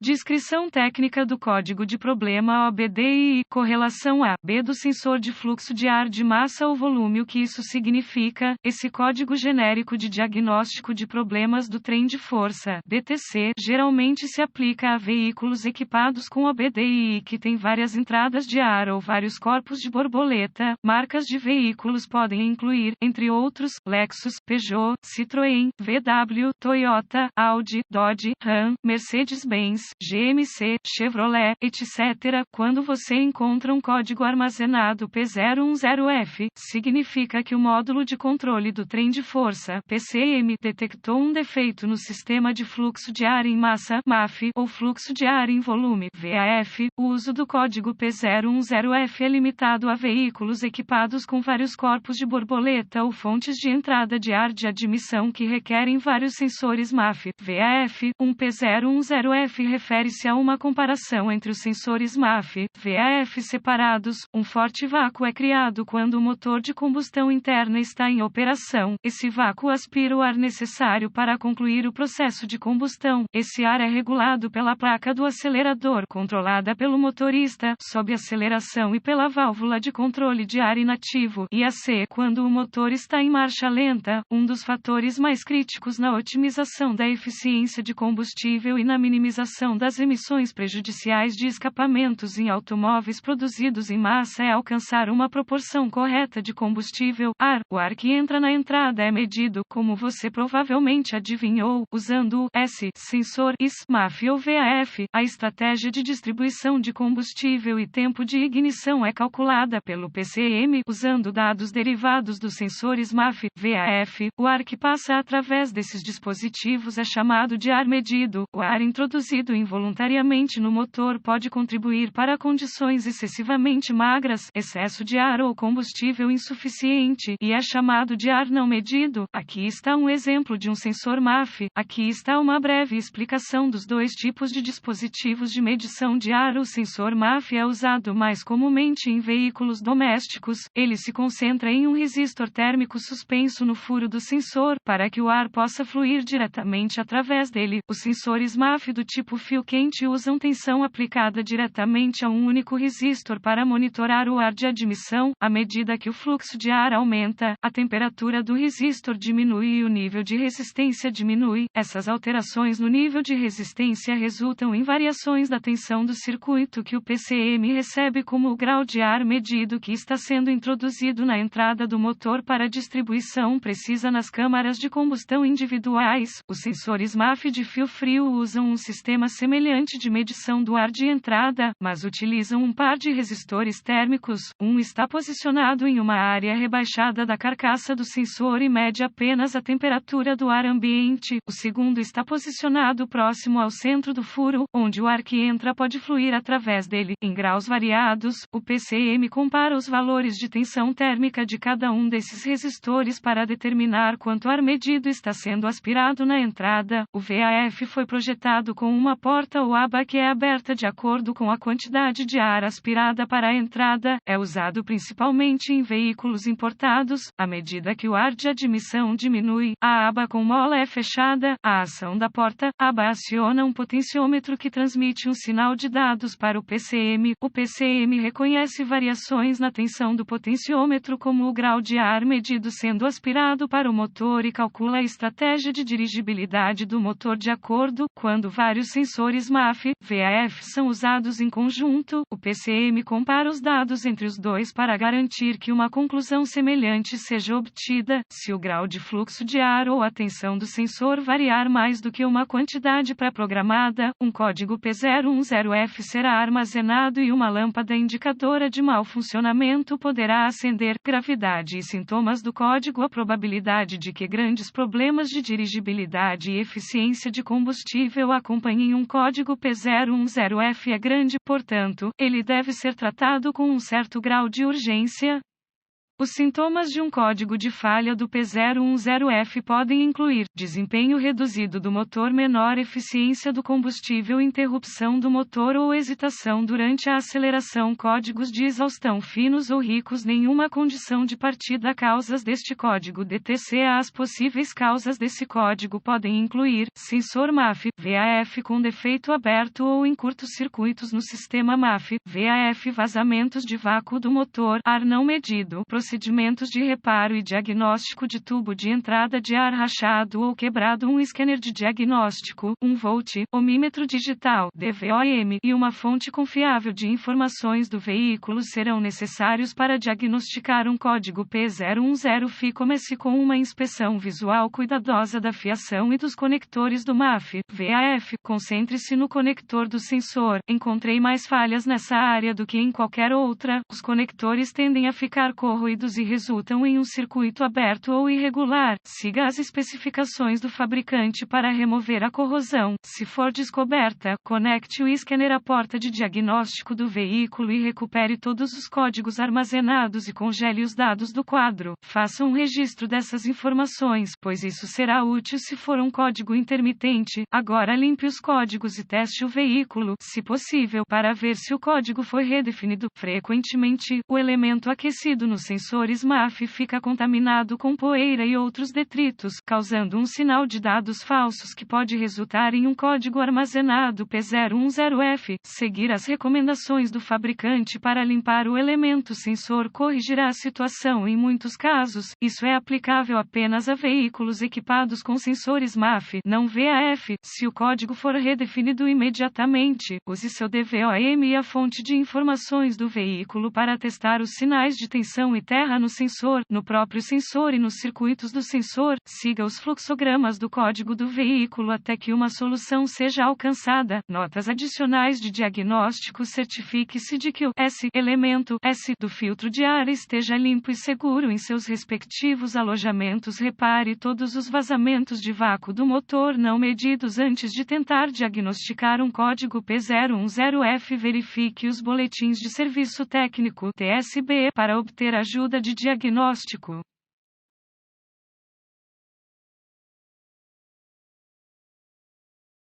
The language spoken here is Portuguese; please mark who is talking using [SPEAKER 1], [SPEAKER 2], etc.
[SPEAKER 1] Descrição técnica do código de problema OBDI. Correlação A, B do sensor de fluxo de ar de massa ou volume. O que isso significa? Esse código genérico de diagnóstico de problemas do trem de força, DTC, geralmente se aplica a veículos equipados com OBDI que têm várias entradas de ar ou vários corpos de borboleta. Marcas de veículos podem incluir, entre outros, Lexus, Peugeot, Citroën, VW, Toyota, Audi, Dodge, Ram, Mercedes-Benz, GMC, Chevrolet, etc. Quando você encontra um código armazenado P010F, significa que o módulo de controle do trem de força, PCM, detectou um defeito no sistema de fluxo de ar em massa, MAF, ou fluxo de ar em volume, VAF. O uso do código P010F é limitado a veículos equipados com vários corpos de borboleta ou fontes de entrada de ar de admissão que requerem vários sensores MAF, VAF. Um P010F refere-se a uma comparação entre os sensores MAF, VAF separados. Um forte vácuo é criado quando o motor de combustão interna está em operação. Esse vácuo aspira o ar necessário para concluir o processo de combustão. Esse ar é regulado pela placa do acelerador, controlada pelo motorista, sob aceleração, e pela válvula de controle de ar inativo, IAC, quando o motor está em marcha lenta. Um dos fatores mais críticos na otimização da eficiência de combustível e na minimização das emissões prejudiciais de escapamentos em automóveis produzidos em massa é alcançar uma proporção correta de combustível, ar. O ar que entra na entrada é medido, como você provavelmente adivinhou, usando o sensor MAF ou VAF. A estratégia de distribuição de combustível e tempo de ignição é calculada pelo PCM, usando dados derivados dos sensores MAF, VAF. O ar que passa através desses dispositivos é chamado de ar medido. O ar introduzido involuntariamente no motor pode contribuir para condições excessivamente magras, excesso de ar ou combustível insuficiente, e é chamado de ar não medido. Aqui está um exemplo de um sensor MAF. Aqui está uma breve explicação dos dois tipos de dispositivos de medição de ar. O sensor MAF é usado mais comumente em veículos domésticos. Ele se concentra em um resistor térmico suspenso no furo do sensor, para que o ar possa fluir diretamente através dele. Os sensores MAF do tipo fio quente usam tensão aplicada diretamente a um único resistor para monitorar o ar de admissão. À medida que o fluxo de ar aumenta, a temperatura do resistor diminui e o nível de resistência diminui. Essas alterações no nível de resistência resultam em variações da tensão do circuito que o PCM recebe como o grau de ar medido que está sendo introduzido na entrada do motor para distribuição precisa nas câmaras de combustão individuais. Os sensores MAF de fio frio usam um sistema semelhante de medição do ar de entrada, mas utilizam um par de resistores térmicos. Um está posicionado em uma área rebaixada da carcaça do sensor e mede apenas a temperatura do ar ambiente. O segundo está posicionado próximo ao centro do furo, onde o ar que entra pode fluir através dele. Em graus variados, o PCM compara os valores de tensão térmica de cada um desses resistores para determinar quanto ar medido está sendo aspirado na entrada. O VAF foi projetado com uma porta ou aba que é aberta de acordo com a quantidade de ar aspirada para a entrada. É usado principalmente em veículos importados. À medida que o ar de admissão diminui, a aba com mola é fechada. A ação da porta-aba aciona um potenciômetro que transmite um sinal de dados para o PCM. O PCM reconhece variações na tensão do potenciômetro como o grau de ar medido sendo aspirado para o motor e calcula a estratégia de dirigibilidade do motor de acordo. Quando vários sensores MAF, VAF são usados em conjunto, o PCM compara os dados entre os dois para garantir que uma conclusão semelhante seja obtida. Se o grau de fluxo de ar ou a tensão do sensor variar mais do que uma quantidade pré-programada, um código P010F será armazenado e uma lâmpada indicadora de mau funcionamento poderá acender. Gravidade e sintomas do código. A probabilidade de que grandes problemas de dirigibilidade e eficiência de combustível acompanhem um código P010F é grande, portanto, ele deve ser tratado com um certo grau de urgência. Os sintomas de um código de falha do P010F podem incluir desempenho reduzido do motor, menor eficiência do combustível, interrupção do motor ou hesitação durante a aceleração, códigos de exaustão finos ou ricos, nenhuma condição de partida. Causas deste código DTC. As possíveis causas desse código podem incluir sensor MAF, VAF com defeito aberto ou em curtos-circuitos no sistema MAF, VAF, vazamentos de vácuo do motor, ar não medido, procedimentos de reparo e diagnóstico de tubo de entrada de ar rachado ou quebrado, um scanner de diagnóstico, 1 volt, ohmímetro digital, DVOM, e uma fonte confiável de informações do veículo serão necessários para diagnosticar um código P010F. Comece com uma inspeção visual cuidadosa da fiação e dos conectores do MAF, VAF. Concentre-se no conector do sensor. Encontrei mais falhas nessa área do que em qualquer outra. Os conectores tendem a ficar corroídos e resultam em um circuito aberto ou irregular. Siga as especificações do fabricante para remover a corrosão. Se for descoberta, conecte o scanner à porta de diagnóstico do veículo e recupere todos os códigos armazenados e congele os dados do quadro. Faça um registro dessas informações, pois isso será útil se for um código intermitente. Agora limpe os códigos e teste o veículo, se possível, para ver se o código foi redefinido. Frequentemente, o elemento aquecido nos sensores MAF fica contaminado com poeira e outros detritos, causando um sinal de dados falsos que pode resultar em um código armazenado P010F. Seguir as recomendações do fabricante para limpar o elemento sensor corrigirá a situação em muitos casos. Isso é aplicável apenas a veículos equipados com sensores MAF, não VAF. Se o código for redefinido imediatamente, use seu DVOM e a fonte de informações do veículo para testar os sinais de tensão e terra no sensor, no próprio sensor e nos circuitos do sensor. Siga os fluxogramas do código do veículo até que uma solução seja alcançada. Notas adicionais de diagnóstico. Certifique-se de que o elemento do filtro de ar esteja limpo e seguro em seus respectivos alojamentos. Repare todos os vazamentos de vácuo do motor não medidos antes de tentar diagnosticar um código P010F. Verifique os boletins de serviço técnico (TSB) para obter ajuda de diagnóstico.